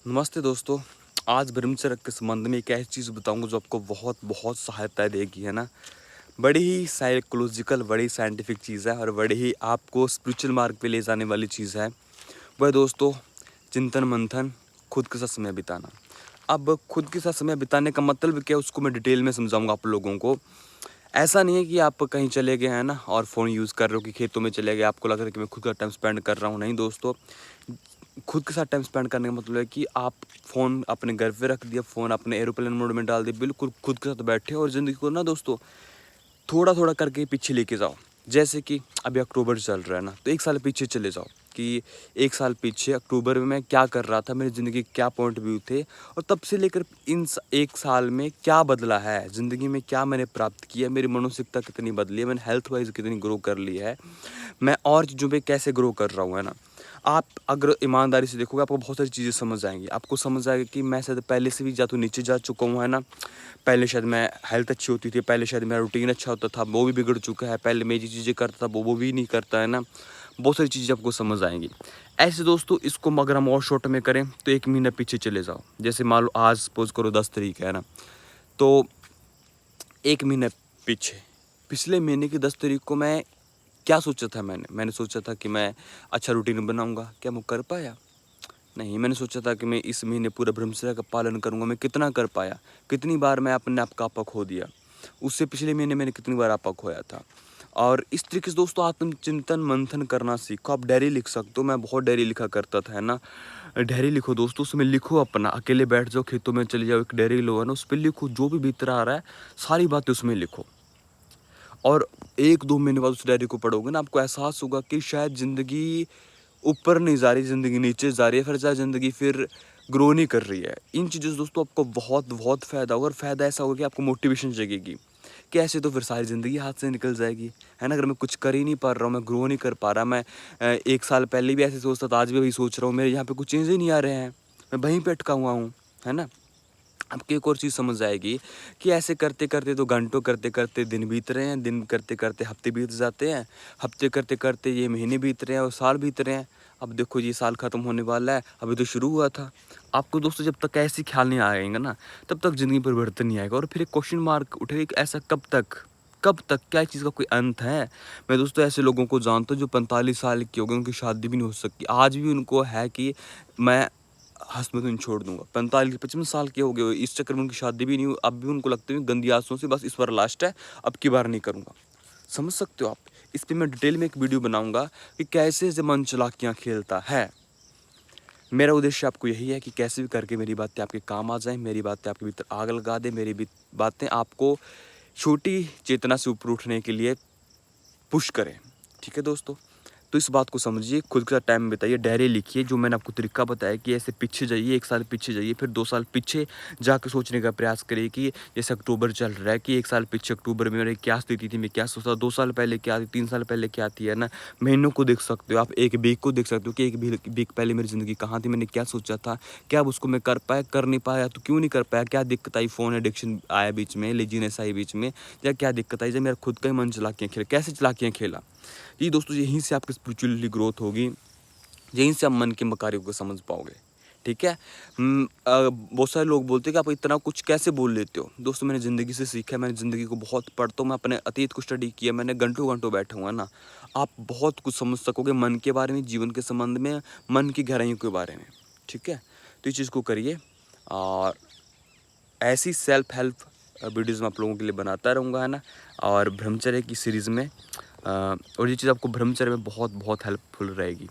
नमस्ते दोस्तों। आज ब्रह्मचर्य के संबंध में एक ऐसी चीज़ बताऊंगा जो आपको बहुत बहुत सहायता देगी, है ना। बड़ी ही साइकोलॉजिकल, बड़ी साइंटिफिक चीज़ है और बड़ी ही आपको स्पिरिचुअल मार्ग पे ले जाने वाली चीज़ है। वह दोस्तों, चिंतन मंथन, खुद के साथ समय बिताना। अब खुद के साथ समय बिताने का मतलब क्या है, उसको मैं डिटेल में समझाऊंगा आप लोगों को। ऐसा नहीं है कि आप कहीं चले गए हैं ना और फ़ोन यूज़ कर रहे हो, कि खेतों में चले गए, आपको लग रहा है कि मैं खुद का टाइम स्पेंड कर रहा हूँ। नहीं दोस्तों, खुद के साथ टाइम स्पेंड करने का मतलब है कि आप फ़ोन अपने घर पे रख दिया, फ़ोन अपने एरोप्लेन मोड में डाल दिया, बिल्कुल खुद के साथ बैठे और ज़िंदगी को ना दोस्तों थोड़ा-थोड़ा करके पीछे लेके जाओ। जैसे कि अभी अक्टूबर चल रहा है ना, तो 1 साल पीछे चले जाओ कि 1 साल पीछे अक्टूबर में मैं क्या कर रहा था, मेरी ज़िंदगी के क्या पॉइंट व्यू थे और तब से लेकर इन 1 साल में क्या बदला है, ज़िंदगी में क्या मैंने प्राप्त किया, मेरी मानसिकता कितनी बदली है, मैंने हेल्थ वाइज़ कितनी ग्रो कर ली है, मैं और चीज़ों पे कैसे ग्रो कर रहा हूँ, है ना। आप अगर ईमानदारी से देखोगे, आपको बहुत सारी चीज़ें समझ आएँगी। आपको समझ आएगा कि मैं शायद पहले से भी या तो नीचे जा चुका हूँ, है ना। पहले शायद मैं हेल्थ अच्छी होती थी, पहले शायद मेरा रूटीन अच्छा होता था, वो भी बिगड़ चुका है। पहले मैं ये चीज़ें करता था, वो भी नहीं करता, है ना। बहुत सारी चीज़ें आपको समझ आएँगी। ऐसे दोस्तों, इसको अगर हम और शॉर्ट में करें तो 1 महीना पीछे चले जाओ। जैसे मान लो आज सपोज़ करो 10 तारीख है ना, तो 1 महीने पीछे, पिछले महीने की 10 तारीख को मैं क्या सोचा था मैंने? मैंने सोचा था कि मैं अच्छा रूटीन बनाऊँगा, क्या मैं कर पाया? नहीं। मैंने सोचा था कि मैं इस महीने पूरा ब्रह्मचर्य का पालन करूँगा, मैं कितना कर पाया? कितनी बार मैं अपने आप का आपा खो दिया? उससे पिछले महीने मैंने कितनी बार आपा खोया था? और इस तरीके से दोस्तों आत्मचिंतन मंथन करना सीखो। आप डायरी लिख सकते हो, मैं बहुत डायरी लिखा करता था, है ना। डायरी लिखो दोस्तों, उसमें लिखो अपना, अकेले बैठ जाओ, खेतों में चले जाओ, एक डायरी लो, है ना, उसपे लिखो जो भी भीतर आ रहा है, सारी बातें उसमें लिखो। और 1-2 महीने बाद उस डायरी को पढ़ोगे ना, आपको एहसास होगा कि शायद ज़िंदगी ऊपर नहीं जा रही, ज़िंदगी नीचे जा रही है, फिर शायद ज़िंदगी फिर ग्रो नहीं कर रही है। इन चीज़ों से दोस्तों आपको बहुत बहुत फ़ायदा होगा और फ़ायदा ऐसा होगा कि आपको मोटिवेशन जगेगी कि ऐसे तो फिर सारी ज़िंदगी हाथ से निकल जाएगी, है ना। अगर मैं कुछ कर ही नहीं पा रहा हूँ, मैं ग्रो नहीं कर पा रहा, मैं 1 साल पहले भी ऐसे सोचता था, आज भी वही सोच रहा हूँ, मेरे यहाँ पे कुछ चेंज ही नहीं आ रहे हैं, मैं वहीं पे अटका हुआ हूँ, है ना। आपको एक और चीज़ समझ आएगी कि ऐसे करते-करते तो घंटों करते-करते दिन बीत रहे हैं, दिन करते-करते हफ्ते बीत जाते हैं, हफ्ते करते-करते ये महीने बीत रहे हैं और साल बीत रहे हैं। अब देखो ये साल ख़त्म होने वाला है, अभी तो शुरू हुआ था। आपको दोस्तों जब तक ऐसे ख़्याल नहीं आएँगे ना, तब तक ज़िंदगी में परिवर्तन नहीं आएगा और फिर एक क्वेश्चन मार्क उठेगा कि ऐसा कब तक? कब तक? क्या चीज़ का कोई अंत है? मैं दोस्तों ऐसे लोगों को जानता हूँ जो 45 साल के हो गए, उनकी शादी भी नहीं हो सकती। आज भी उनको है कि मैं हँस-मत छोड़ दूँगा। 45-55 साल के हो गए, इस चक्कर में उनकी शादी भी नहीं हुई, अब भी उनको लगता है गंदी आदतों से बस इस बार लास्ट है, अब की बार नहीं करूँगा। समझ सकते हो आप? इस पे मैं डिटेल में एक वीडियो बनाऊँगा कि कैसे ये मन चालाकियाँ खेलता है। मेरा उद्देश्य आपको यही है कि कैसे भी करके मेरी बातें आपके काम आ जाएँ, मेरी बातें आपके भीतर आग लगा दें, मेरी बातें आपको छोटी चेतना से ऊपर उठने के लिए पुश करें। ठीक है दोस्तों? तो इस बात को समझिए, खुद के साथ टाइम बिताइए, डायरी लिखिए, जो मैंने आपको तरीका बताया कि ऐसे पीछे जाइए, 1 साल पीछे जाइए, फिर 2 साल पीछे जाके सोचने का प्रयास करिए कि जैसे अक्टूबर चल रहा है कि 1 साल पीछे अक्टूबर में मेरी क्या स्थिति थी, मैं क्या सोचता था, 2 साल पहले क्या थी, 3 साल पहले क्या थी, है ना? महीनों को देख सकते हो आप, 1 वीक को देख सकते हो कि 1 वीक पहले मेरी ज़िंदगी कहाँ थी, मैंने क्या सोचा था, क्या अब उसको मैं कर पाया, कर नहीं पाया तो क्यों नहीं कर पाया, क्या दिक्कत आई, फ़ोन एडिक्शन आया बीच में, लेज़ीनेस आई बीच में, या क्या दिक्कत आई, जब मेरा खुद का ही मन चालाकियाँ खेला, कैसे चालाकियाँ खेला? जी दोस्तों, यहीं से आपकी स्पिरिचुअली ग्रोथ होगी, यहीं से आप मन के मकारियों को समझ पाओगे, ठीक है। बहुत सारे लोग बोलते हैं कि आप इतना कुछ कैसे बोल लेते हो। दोस्तों, मैंने ज़िंदगी से सीखा है, मैंने ज़िंदगी को बहुत पढ़ता हूँ, मैं अपने अतीत को स्टडी किया, मैंने घंटों-घंटों बैठा हुआ ना। आप बहुत कुछ समझ सकोगे मन के बारे में, जीवन के संबंध में, मन की गहराइयों के बारे में, ठीक है। तो इस चीज़ को करिए और ऐसी सेल्फ हेल्प वीडियोज़ मैं आप लोगों के लिए बनाता रहूँगा, है ना। और ब्रह्मचर्य की सीरीज़ में और ये चीज़ आपको ब्रह्मचर्य में बहुत बहुत हेल्पफुल रहेगी।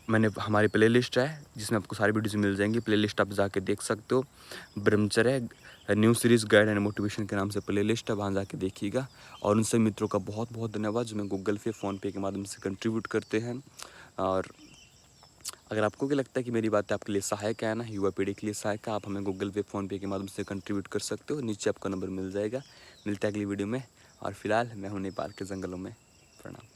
मैंने हमारी प्लेलिस्ट है जिसमें आपको सारी वीडियोज़ मिल जाएँगी, प्लेलिस्ट आप जाके देख सकते हो। ब्रह्मचर्य new series guide and motivation के नाम से प्लेलिस्ट है, वहाँ जाके देखिएगा। और उन सभी मित्रों का बहुत बहुत धन्यवाद जो मैं गूगल पे, फ़ोनपे के माध्यम से कंट्रीब्यूट करते हैं। और अगर आपको क्या लगता है कि मेरी बातें आपके लिए सहायक है ना, युवा पीढ़ी के लिए सहायक है, आप हमें गूगल पे, फ़ोनपे के माध्यम से कंट्रीब्यूट कर सकते हो। नीचे आपका नंबर मिल जाएगा। मिलते हैं अगली वीडियो में और फिलहाल मैं हूँ नेपाल के जंगलों में। प्रणाम।